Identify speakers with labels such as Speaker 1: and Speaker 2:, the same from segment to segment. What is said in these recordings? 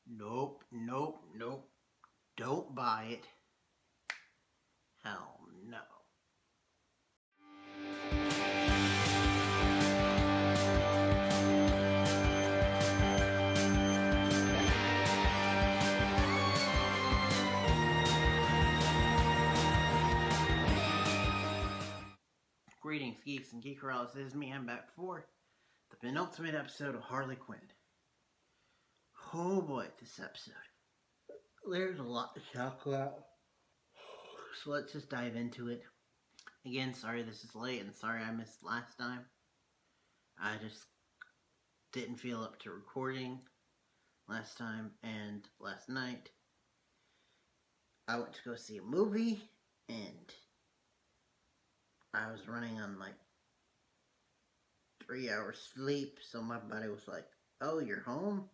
Speaker 1: Nope, nope, nope. Don't buy it. Hell no. Greetings, geeks and geekerellas. This is me. I'm back for the penultimate episode of Harley Quinn. Oh boy, this episode. There's a lot to talk about. So let's just dive into it. Again, sorry this is late and sorry I missed last time. I just didn't feel up to recording last time, and last night I went to go see a movie and I was running on like 3 hours sleep, so my body was like, oh, you're home?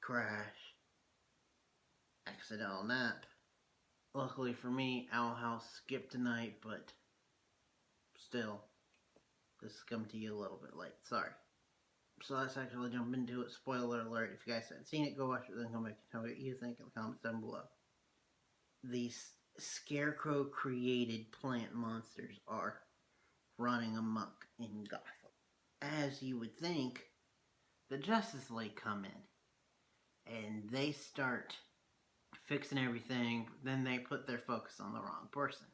Speaker 1: Crash. Accidental nap. Luckily for me, Owl House skipped tonight, but still, this is coming to you a little bit late. Sorry. So let's actually jump into it. Spoiler alert. If you guys haven't seen it, go watch it, then come back and tell me what you think in the comments down below. These Scarecrow-created plant monsters are running amok in Gotham. As you would think, the Justice League come in, and they start fixing everything, then they put their focus on the wrong person.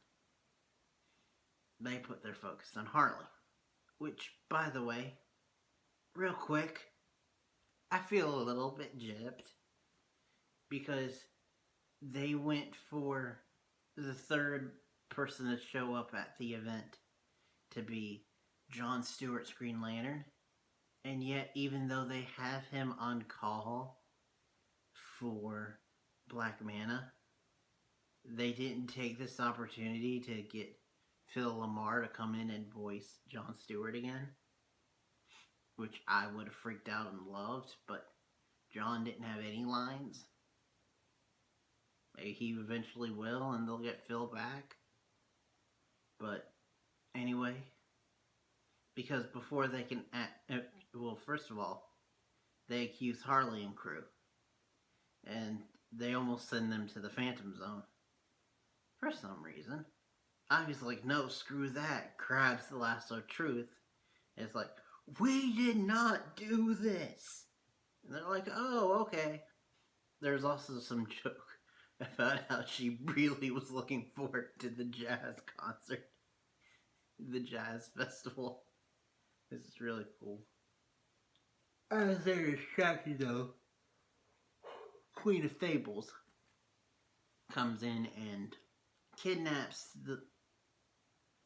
Speaker 1: They put their focus on Harley. Which, by the way, real quick, I feel a little bit gypped because they went for the third person to show up at the event to be John Stewart's Green Lantern, and yet even though they have him on call for Black Manta, they didn't take this opportunity to get Phil Lamar to come in and voice John Stewart again, which I would have freaked out and loved, but John didn't have any lines. Maybe he eventually will, and they'll get Phil back. But anyway, because before they can well, first of all, they accuse Harley and crew, and they almost send them to the Phantom Zone for some reason. Ivy's like, no, screw that, grabs the lasso of truth, and it's like, we did not do this! And they're like, oh, okay. There's also some joke about how she really was looking forward to the jazz concert. The jazz festival. This is really cool. As they're distracted though, Queen of Fables comes in and kidnaps the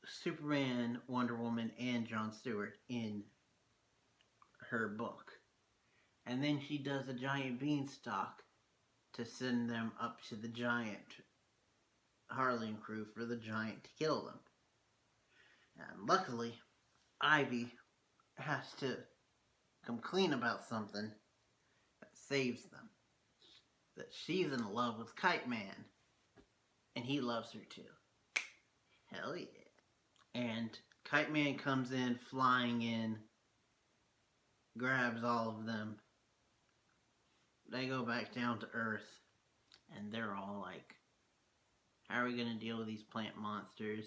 Speaker 1: Superman, Wonder Woman, and John Stewart in her book. And then she does a giant beanstalk to send them up to the giant Harley and crew for the giant to kill them. And luckily, Ivy has to come clean about something that saves them. That she's in love with Kite Man, and he loves her too. Hell yeah. And Kite Man comes in, flying in, grabs all of them. They go back down to Earth, and they're all like, how are we going to deal with these plant monsters?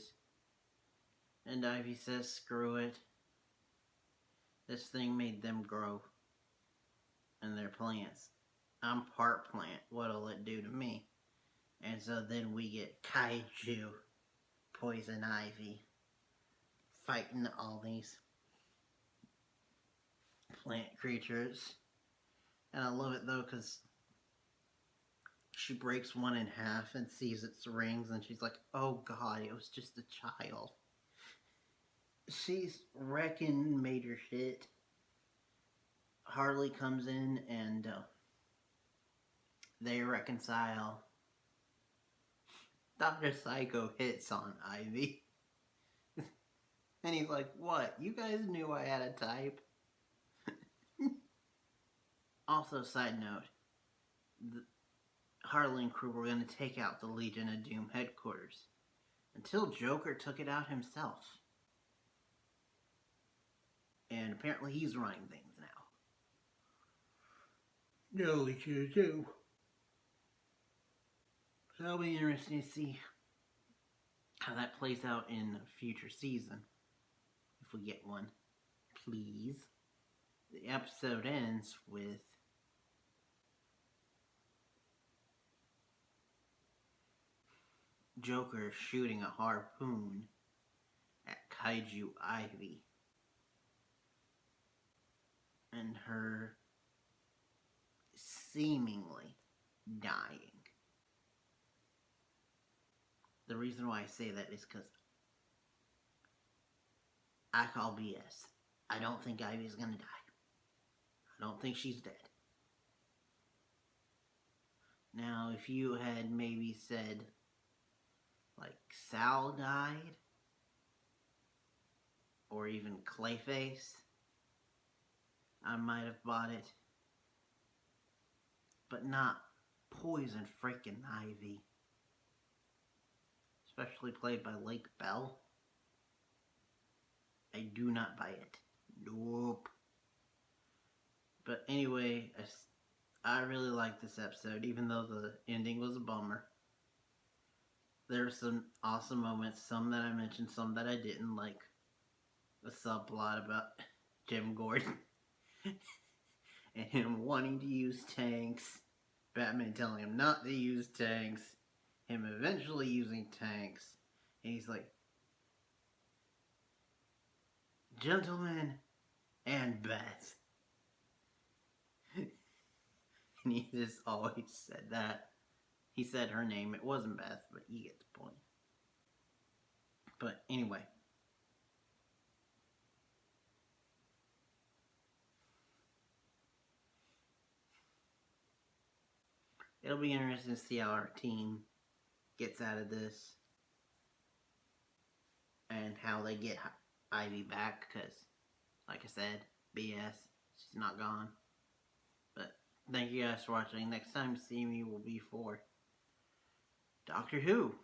Speaker 1: And Ivy says, screw it. This thing made them grow. And they're plants. I'm part plant. What'll it do to me? And so then we get Kaiju, Poison Ivy, fighting all these plant creatures. And I love it though, because she breaks one in half and sees its rings, and she's like, oh god, it was just a child. She's wrecking major shit. Harley comes in and they reconcile. Dr. Psycho hits on Ivy. And he's like, what? You guys knew I had a type? Also, side note, Harley and crew were going to take out the Legion of Doom headquarters until Joker took it out himself. And apparently he's running things now. No, we should do. So that'll be interesting to see how that plays out in a future season. If we get one. Please. The episode ends with Joker shooting a harpoon at Kaiju Ivy. And her seemingly dying. The reason why I say that is because I call BS. I don't think Ivy's gonna die. I don't think she's dead. Now, if you had maybe said, like, Sal died, or even Clayface, I might have bought it. But not Poison freaking Ivy. Especially played by Lake Bell. I do not buy it. Nope. But anyway, I really liked this episode, even though the ending was a bummer. There were some awesome moments, some that I mentioned, some that I didn't, like the subplot about Jim Gordon and him wanting to use tanks, Batman telling him not to use tanks, him eventually using tanks, and he's like, "Gentlemen and Beth." And he just always said that. He said her name. It wasn't Beth, but you get the point. But anyway. It'll be interesting to see how our team gets out of this. And how they get Ivy back. Because, like I said, BS. She's not gone. But thank you guys for watching. Next time you see me will be for Doctor Who.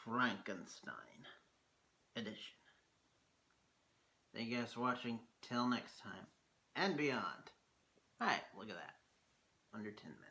Speaker 1: Frankenstein edition. Thank you guys for watching. Till next time. And beyond. Alright, look at that. Under 10 minutes.